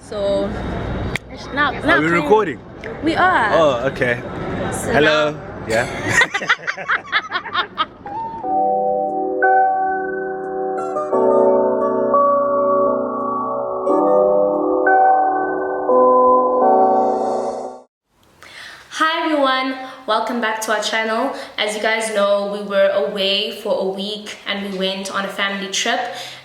So now Are we recording? We are. Oh, okay. So Hello. now, Yeah. hi everyone, welcome back to our channel. As you guys know, we were away for a week and we went on a family trip,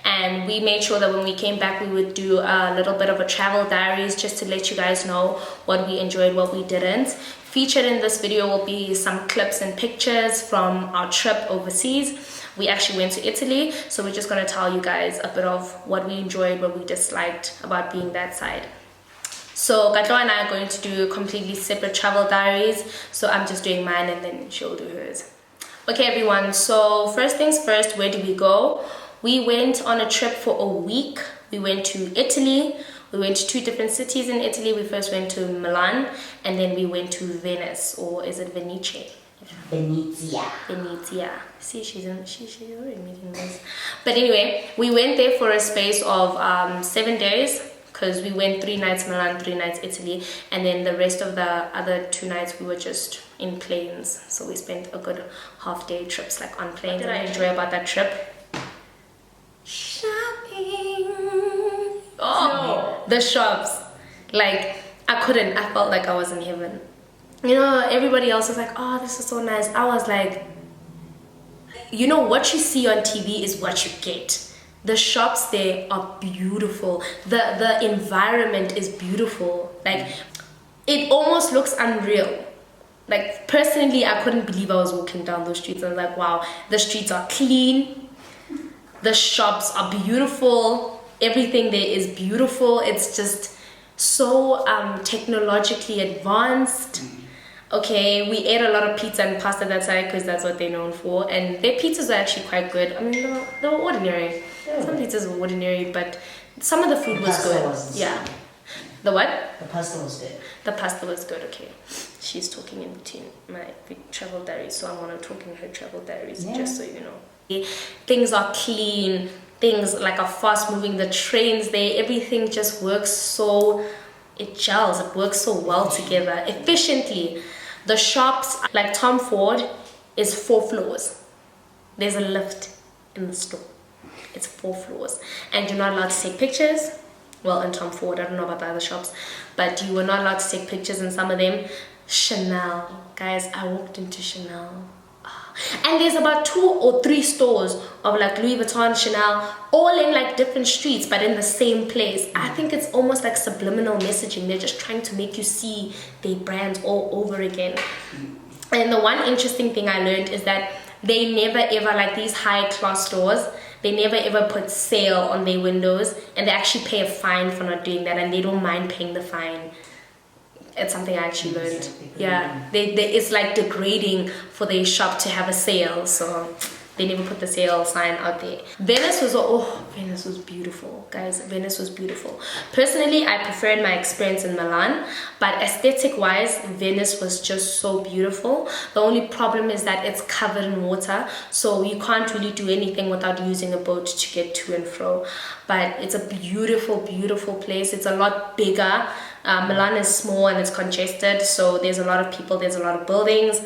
and we made sure that when we came back we would do a little bit of a travel diaries just to let you guys know what we enjoyed, what we didn't. Featured in this video will be some clips and pictures from our trip overseas. We actually went to Italy, so we're just going to tell you guys a bit of what we enjoyed, what we disliked about being that side. So Katlo and I are going to do completely separate travel diaries, so I'm just doing mine and then she'll do hers. Okay everyone, so first things first, where did we go? We went on a trip for a week. We went to Italy. We went to 2 different cities in Italy. We first went to Milan and then we went to Venice, or is it Venice? Venezia. See, she's already meeting this. But anyway, we went there for a space of 7 days, because we went 3 nights Milan, 3 nights Italy, and then the rest of the other 2 nights we were just in planes. So we spent a good half-day trips like on planes. What did I enjoy about that trip? Shopping. Oh, no. The shops. Like, I felt like I was in heaven. You know, everybody else was like, oh, this is so nice. I was like, you know, what you see on TV is what you get. The shops there are beautiful. The environment is beautiful. Like, it almost looks unreal. Like, personally, I couldn't believe I was walking down those streets. I was like, wow, the streets are clean. The shops are beautiful. Everything there is beautiful. It's just so technologically advanced. Okay, we ate a lot of pizza and pasta that side because that's what they're known for, and their pizzas are actually quite good. I mean, they were ordinary. Yeah. Some pizzas were ordinary, but some of the food was good. Yeah. The what? The pasta was good. The pasta was good, okay. She's talking in between my travel diaries, so I'm going to talk in her travel diaries, just so you know. Things are clean, things like are fast moving, the trains there, everything just works so, it gels, it works so well together, efficiently. The shops, like Tom Ford, is 4 floors. There's a lift in the store. It's 4 floors. And you're not allowed to take pictures. Well, in Tom Ford, I don't know about the other shops, but you were not allowed to take pictures in some of them. Chanel. Guys, I walked into Chanel. And there's about 2 or 3 stores of like Louis Vuitton, Chanel, all in like different streets but in the same place. I think it's almost like subliminal messaging. They're just trying to make you see their brands all over again. And the one interesting thing I learned is that they never ever, like these high class stores, they never ever put sale on their windows, and they actually pay a fine for not doing that, and they don't mind paying the fine. It's something I actually learned. Yeah, it's like degrading for their shop to have a sale, so they never put the sale sign out there. Venice was beautiful, guys. Venice was beautiful. Personally, I preferred my experience in Milan, but aesthetic wise, Venice was just so beautiful. The only problem is that it's covered in water, so you can't really do anything without using a boat to get to and fro. But it's a beautiful, beautiful place. It's a lot bigger. Milan is small and it's congested, so there's a lot of people, there's a lot of buildings.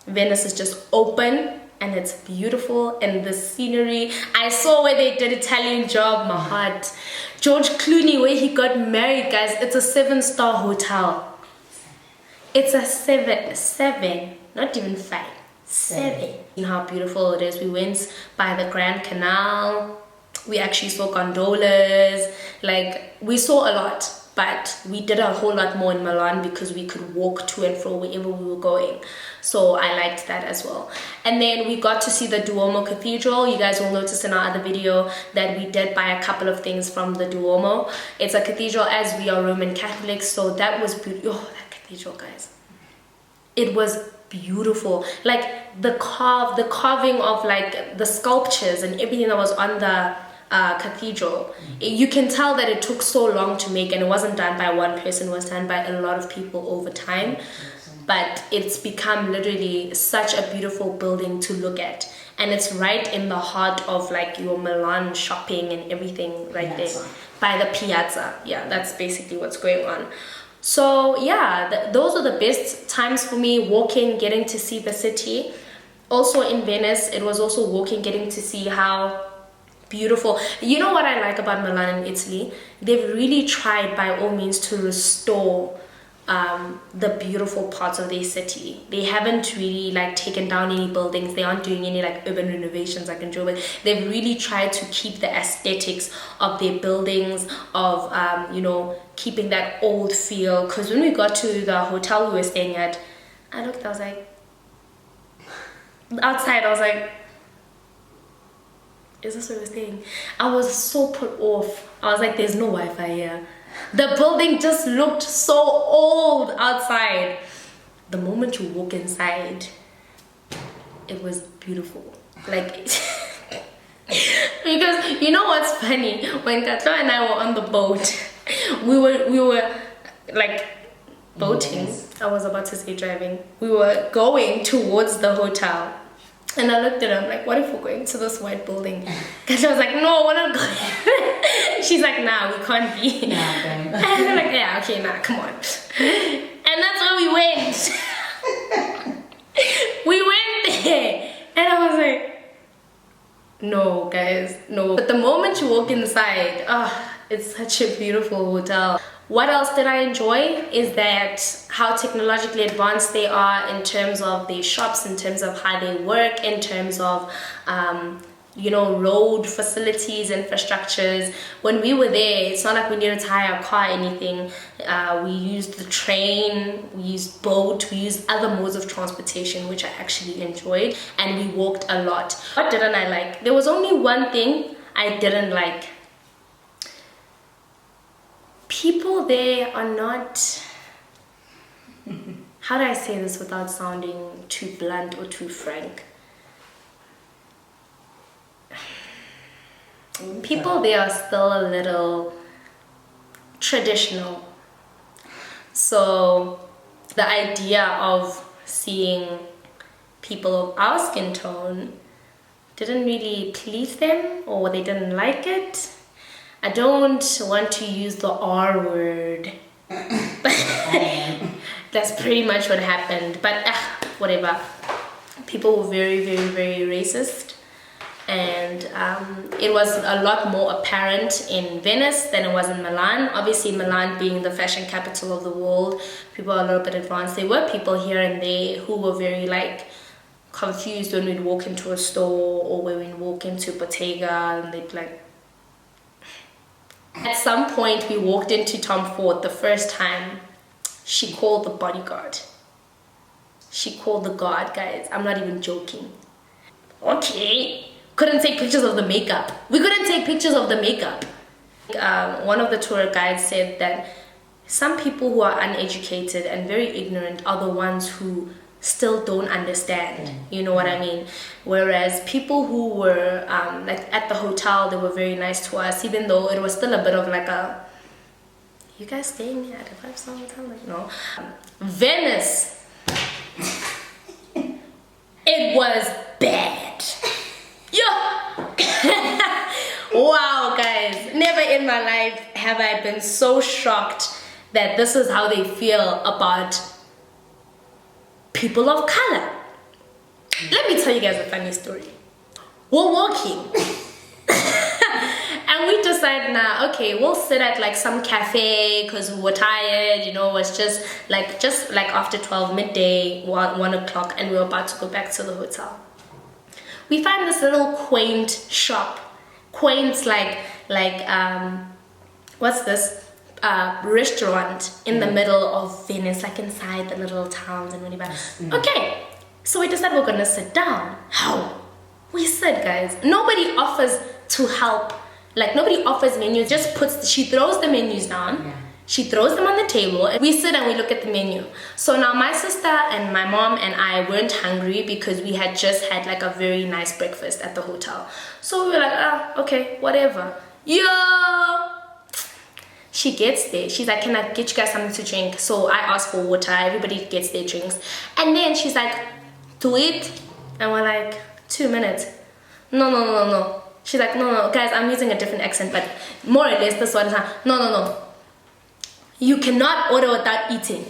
Venice is just open and it's beautiful, and the scenery. I saw where they did Italian job, my heart. George Clooney, where he got married, guys, it's a 7-star hotel. It's a 7, not even 5, 7. And how beautiful it is. We went by the Grand Canal. We actually saw gondolas. Like, we saw a lot. But we did a whole lot more in Milan because we could walk to and fro wherever we were going. So I liked that as well. And then we got to see the Duomo Cathedral. You guys will notice in our other video that we did buy a couple of things from the Duomo. It's a cathedral, as we are Roman Catholics, so that was beautiful. Oh, that cathedral, guys. It was beautiful. Like the carving of like the sculptures and everything that was on the cathedral, you can tell that it took so long to make, and it wasn't done by one person, it was done by a lot of people over time. But it's become literally such a beautiful building to look at, and it's right in the heart of like your Milan shopping and everything right there. by the piazza. Yeah, that's basically what's going on. So yeah, those are the best times for me, walking, getting to see the city. Also in Venice, it was also walking, getting to see how beautiful. You know what I like about Milan and Italy? They've really tried by all means to restore the beautiful parts of their city. They haven't really like taken down any buildings. They aren't doing any like urban renovations like in Germany. They've really tried to keep the aesthetics of their buildings, of you know, keeping that old feel. Because when we got to the hotel we were staying at, I looked, I was like, outside I was like, is this what we're staying? I was so put off. I was like, there's no Wi-Fi here. The building just looked so old outside. The moment you walk inside, it was beautiful. Like, because you know what's funny? When Katla and I were on the boat, we were like boating. Yes. I was about to say driving. We were going towards the hotel. And I looked at her, I'm like, what if we're going to this white building? And she was like, no, we're not going. She's like, nah, we can't be. Nah, and I'm like, yeah, okay, nah, come on. And that's where we went. We went there. And I was like, no, guys, no. But the moment you walk inside, it's such a beautiful hotel. What else did I enjoy is that how technologically advanced they are in terms of their shops, in terms of how they work, in terms of you know, road facilities, infrastructures. When we were there, it's not like we needed to hire a car or anything. We used the train, we used boat, we used other modes of transportation, which I actually enjoyed, and we walked a lot. What didn't I like? There was only one thing I didn't like. People there are not, how do I say this without sounding too blunt or too frank? People there are still a little traditional. So the idea of seeing people of our skin tone didn't really please them, or they didn't like it. I don't want to use the R word. That's pretty much what happened. But whatever. People were very, very, very racist. And it was a lot more apparent in Venice than it was in Milan. Obviously, Milan being the fashion capital of the world, people are a little bit advanced. There were people here and there who were very like confused when we'd walk into a store or when we'd walk into Bottega, and they'd be like, at some point we walked into Tom Ford the first time. She called the bodyguard. She called the guard, guys. I'm not even joking. Okay. Couldn't take pictures of the makeup. We couldn't take pictures of the makeup. One of the tour guides said that some people who are uneducated and very ignorant are the ones who still don't understand, you know what I mean? Whereas people who were like at the hotel, they were very nice to us, even though it was still a bit of like a, you guys staying at a 5-star hotel? Like, no. Venice, it was bad. Yeah. Wow, guys, never in my life have I been so shocked that this is how they feel about people of color. Let me tell you guys a funny story. We're walking and we decided, nah, okay, we'll sit at like some cafe because we were tired, you know. It's just like after 12 midday, 1 o'clock, and we were about to go back to the hotel. We find this little quaint shop. Quaint like what's this? Restaurant in the middle of Venice, like inside the little towns and whatever. Okay, so we decided we're gonna sit down. How? We sit, guys. Nobody offers to help. Like, nobody offers menus. She throws the menus down. Yeah. She throws them on the table, and we sit and we look at the menu. So now my sister and my mom and I weren't hungry because we had just had like a very nice breakfast at the hotel. So we were like, okay, whatever. Yo! She gets there. She's like, can I get you guys something to drink? So I asked for water. Everybody gets their drinks. And then she's like, to eat? And we're like, 2 minutes. No. She's like, no, guys, I'm using a different accent, but more or less this one is no. You cannot order without eating.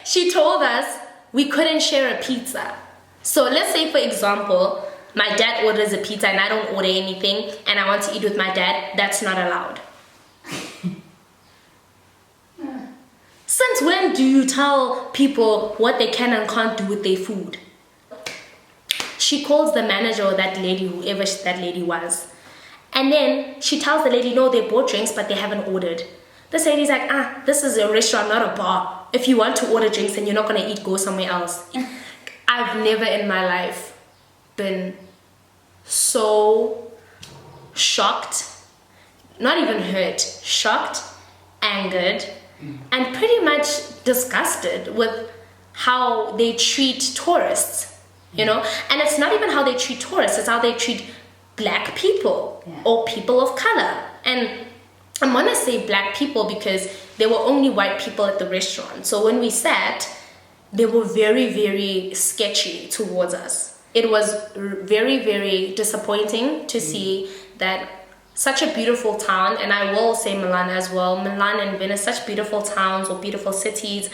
She told us we couldn't share a pizza. So let's say, for example, my dad orders a pizza and I don't order anything and I want to eat with my dad. That's not allowed. Since when do you tell people what they can and can't do with their food? She calls the manager or that lady, whoever that lady was. And then she tells the lady, no, they bought drinks, but they haven't ordered. This lady's like, this is a restaurant, not a bar. If you want to order drinks and you're not going to eat, go somewhere else. I've never in my life been so shocked, not even hurt, shocked, angered, and pretty much disgusted with how they treat tourists, you know? And it's not even how they treat tourists, it's how they treat black people or people of color. And I'm gonna say black people because there were only white people at the restaurant. So when we sat, they were very, very sketchy towards us. It was very, very disappointing to see that such a beautiful town, and I will say Milan as well, Milan and Venice, such beautiful towns or beautiful cities,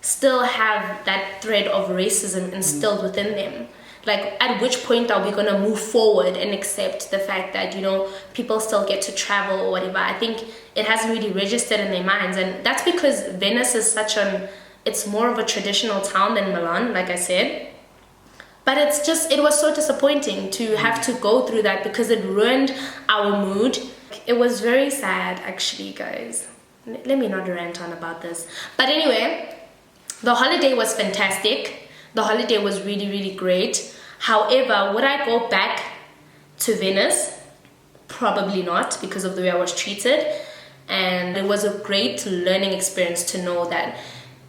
still have that thread of racism instilled within them. Like, at which point are we going to move forward and accept the fact that, you know, people still get to travel or whatever? I think it hasn't really registered in their minds, and that's because Venice is it's more of a traditional town than Milan, like I said. But it was so disappointing to have to go through that because it ruined our mood. It was very sad, actually, guys. Let me not rant on about this. But anyway, the holiday was fantastic. The holiday was really, really great. However, would I go back to Venice? Probably not, because of the way I was treated. And it was a great learning experience to know that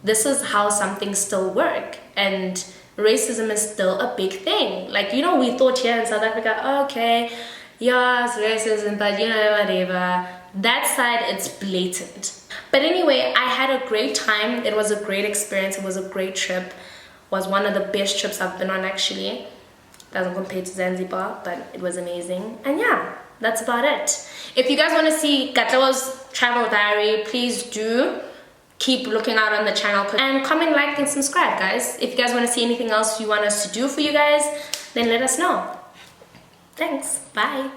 this is how some things still work. And racism is still a big thing. Like, you know, we thought here in South Africa, okay, yes, racism, but you know, whatever. That side, it's blatant. But anyway, I had a great time. It was a great experience. It was a great trip. It was one of the best trips I've been on, actually. Doesn't compare to Zanzibar, but it was amazing. And yeah, that's about it. If you guys want to see Katla's travel diary, please do keep looking out on the channel and comment, like, and subscribe, guys. If you guys want to see anything else you want us to do for you guys, then let us know. Thanks. Bye.